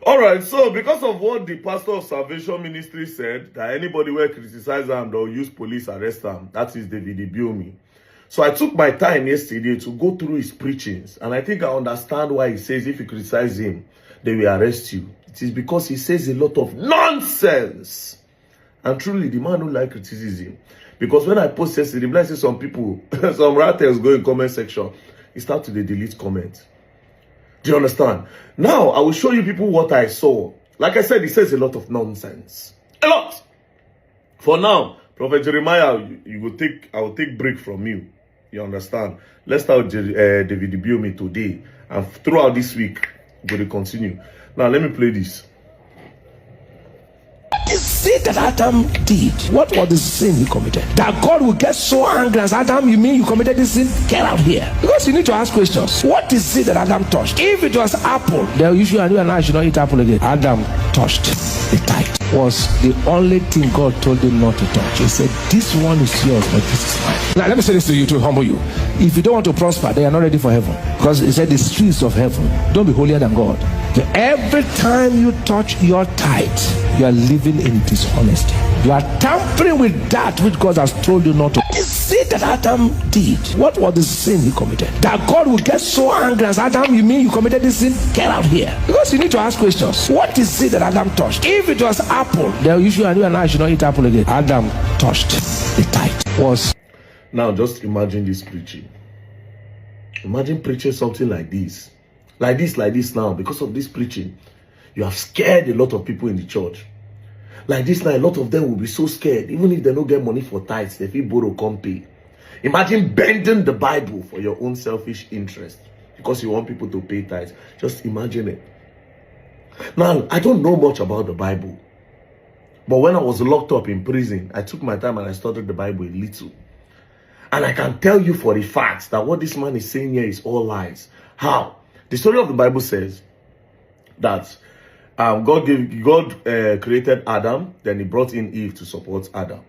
All right, so because of what the pastor of Salvation Ministry said, that anybody will criticize him, they'll use police arrest him. That is David Ibiyeomie. So I took my time yesterday to go through his preachings, and I think I understand why he says if you criticize him, they will arrest you. It is because he says a lot of nonsense. And truly, the man who like criticism. Because when I post yesterday, I see some people, some writers go in comment section, he start to delete comments. Do you understand? Now, I will show you people what I saw. Like I said, he says a lot of nonsense. A lot. For now, Prophet Jeremiah, I will take break from you. You understand? Let's start with David Ibiyeomie today. And throughout this week, we're going to continue. Now, let me play this. The sin that Adam did, what was the sin he committed? That God will get so angry as Adam, you mean you committed this sin? Get out here. Because you need to ask questions. What is it that Adam touched? If it was apple, then you and I should not eat apple again. Adam touched the tithe. Was the only thing God told him not to touch. He said, this one is yours, but this is mine. Now let me say this to you to humble you. If you don't want to prosper, they are not ready for heaven. Because he said the streets of heaven, don't be holier than God. So every time you touch your tithe, you are living in dishonesty. You are tampering with that which God has told you not to. The sin that Adam did, what was the sin he committed? That God will get so angry as Adam, you mean you committed this sin? Get out here. Because you need to ask questions. What is it that Adam touched? If it was apple, then you and I should not eat apple again. Adam touched the tithe. Was now just imagine this preaching. Imagine preaching something like this. Like this now. Because of this preaching, you have scared a lot of people in the church. Like this now, a lot of them will be so scared. Even if they don't get money for tithes, they feel borrow, come pay. Imagine bending the Bible for your own selfish interest. Because you want people to pay tithes. Just imagine it. Now, I don't know much about the Bible. But when I was locked up in prison, I took my time and I studied the Bible a little. And I can tell you for a fact that what this man is saying here is all lies. How? The story of the Bible says that God created Adam, then he brought in Eve to support Adam.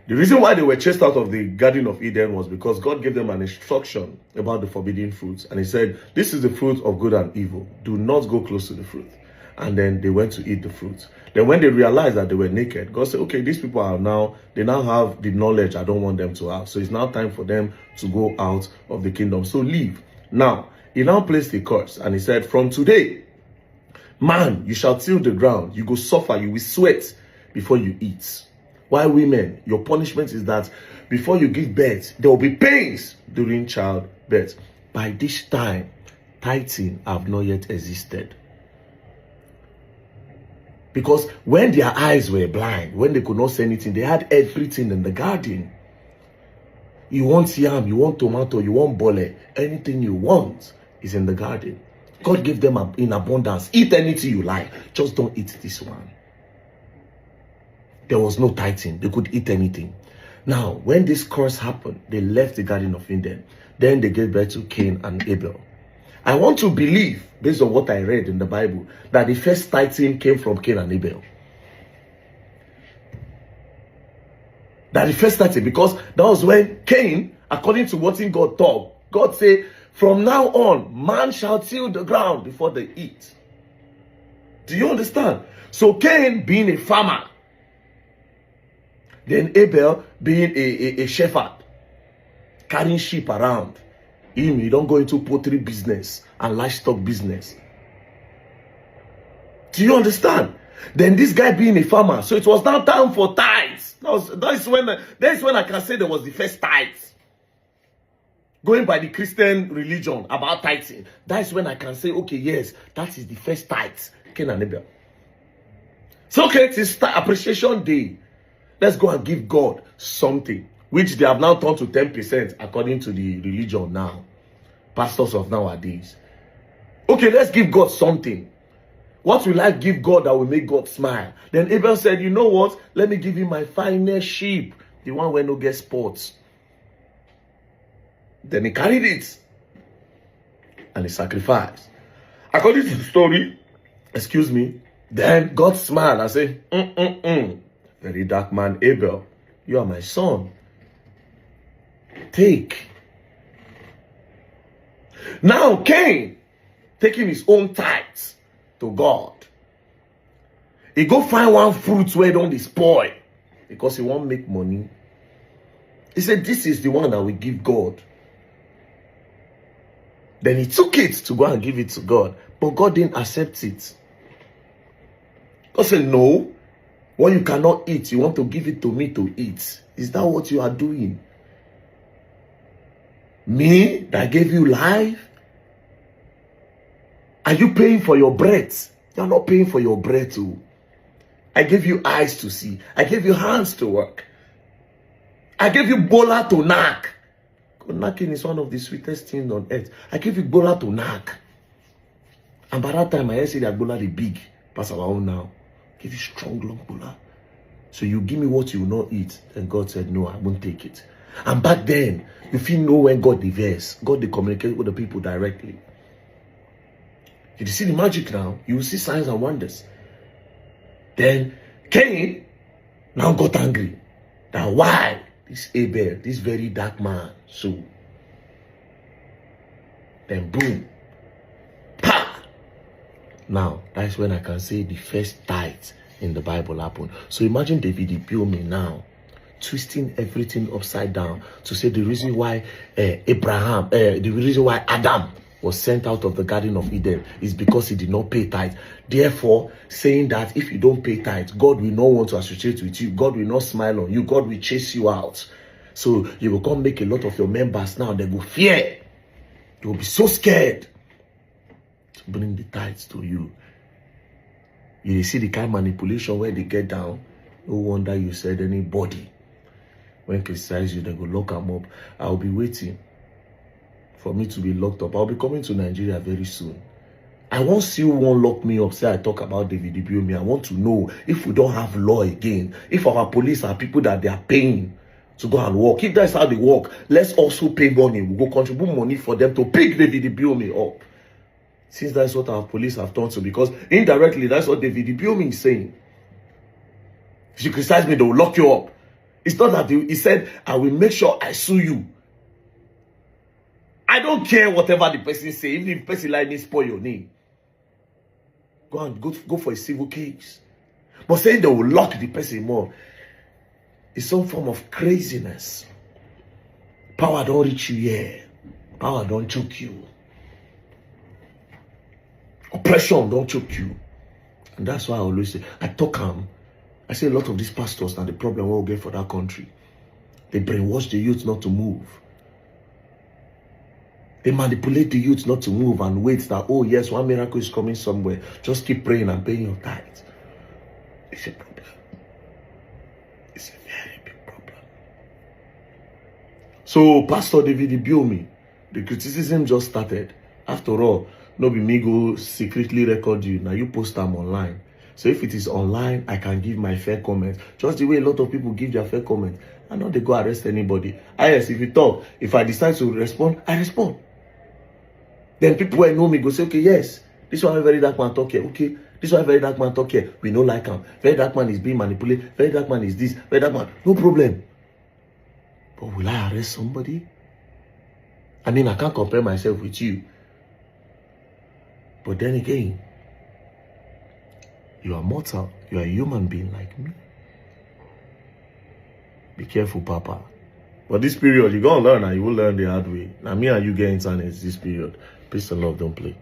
The reason why they were chased out of the Garden of Eden was because God gave them an instruction about the forbidden fruits. And he said, this is the fruit of good and evil. Do not go close to the fruit. And then they went to eat the fruit. Then when they realized that they were naked, God said, okay, these people they now have the knowledge I don't want them to have. So it's now time for them to go out of the kingdom. So leave. Now, he now placed a curse. And he said, from today, man, you shall till the ground. You go suffer, you will sweat before you eat. Why women? Your punishment is that before you give birth, there will be pains during childbirth. By this time, tithing have not yet existed. Because when their eyes were blind, when they could not see anything, they had everything in the garden. You want yam, you want tomato, you want bole, anything you want is in the garden. God gave them in abundance. Eat anything you like. Just don't eat this one. There was no tithing. They could eat anything. Now, when this curse happened, they left the Garden of Eden. Then they gave birth to Cain and Abel. I want to believe, based on what I read in the Bible, that the first tithing came from Cain and Abel. That the first tithing, because that was when Cain, according to what God taught, God said, from now on, man shall till the ground before they eat. Do you understand? So Cain being a farmer, then Abel being a shepherd, carrying sheep around. You don't go into poultry business and livestock business. Do you understand? Then this guy being a farmer, so it was now time for tithes. That's when I can say there was the first tithes. Going by the Christian religion about tithing, that's when I can say, okay, yes, that is the first tithes. Cain and Abel. So okay, it's appreciation day. Let's go and give God something, which they have now turned to 10% according to the religion now. Pastors of nowadays. Okay, let's give God something. What will I give God that will make God smile? Then Abel said, you know what? Let me give you my finest sheep. The one where no get spots. Then he carried it. And he sacrificed. According to the story, then God smiled and said, very dark man Abel, you are my son. Take. Now Cain, taking his own tithes, to God. He go find one fruit where don't dey spoil because he won't make money. He said, this is the one that we give God. Then he took it to go and give it to God. But God didn't accept it. God said, no. What you cannot eat, you want to give it to me to eat. Is that what you are doing? Me that gave you life? Are you paying for your breath? You're not paying for your breath too. I gave you eyes to see. I gave you hands to work. I gave you bola to knack. Knacking is one of the sweetest things on earth. I gave you bola to knack. And by that time, I say that bola is big. Pass our own now. Give you strong, long bola. So you give me what you will not eat. And God said, no, I won't take it. And back then, if you know when God diverse, God they communicate with the people directly. If you see the magic now, you will see signs and wonders. Then Cain now got angry. That why this Abel, this very dark man, so then boom, pa. Now that's when I can say the first tithe in the Bible happened. So imagine David Ibiyeomie now twisting everything upside down to say the reason why the reason why Adam was sent out of the Garden of Eden is because he did not pay tithe. Therefore, saying that if you don't pay tithe, God will not want to associate with you. God will not smile on you. God will chase you out. So you will come make a lot of your members now. They will fear. They will be so scared to bring the tithes to you. You see the kind of manipulation where they get down. No wonder you said anybody. When criticize you, they go lock them up. I'll be waiting for me to be locked up. I'll be coming to Nigeria very soon. I won't see who won't lock me up. Say I talk about David Ibiyeomie. I want to know if we don't have law again. If our police are people that they are paying to go and work. If that's how they work, let's also pay money. We go contribute money for them to pick David Ibiyeomie up. Since that's what our police have done so, because indirectly that's what David Ibiyeomie is saying. If you criticize me, they will lock you up. It's not that he said, I will make sure I sue you. I don't care whatever the person say. Even if the person like me spoil your name, go for a civil case. But saying they will lock the person more is some form of craziness. Power don't reach you here. Power don't choke you. Oppression don't choke you. And that's why I always say, I say a lot of these pastors now the problem we'll get for that country. They brainwash the youth not to move. They manipulate the youth not to move and wait that, oh yes, one miracle is coming somewhere. Just keep praying and paying your tithe. It's a problem. It's a very big problem. So, Pastor David Ibiyeomie, the criticism just started. After all, no be me go secretly record you. Now you post them online. So if it is online, I can give my fair comment. Just the way a lot of people give their fair comment. I know they go arrest anybody. Yes, if you talk, if I decide to respond, I respond. Then people who know me go say, okay, yes, this one very dark man talk here. Okay, this one very dark man talk here. We don't like him. Very dark man is being manipulated. Very dark man is this. Very dark man. No problem. But will I arrest somebody? I mean, I can't compare myself with you. But then again, you are mortal. You are a human being like me. Be careful, Papa. But this period, you're going to learn and you will learn the hard way. Now, me and you get internet this period. Peace and love, don't play.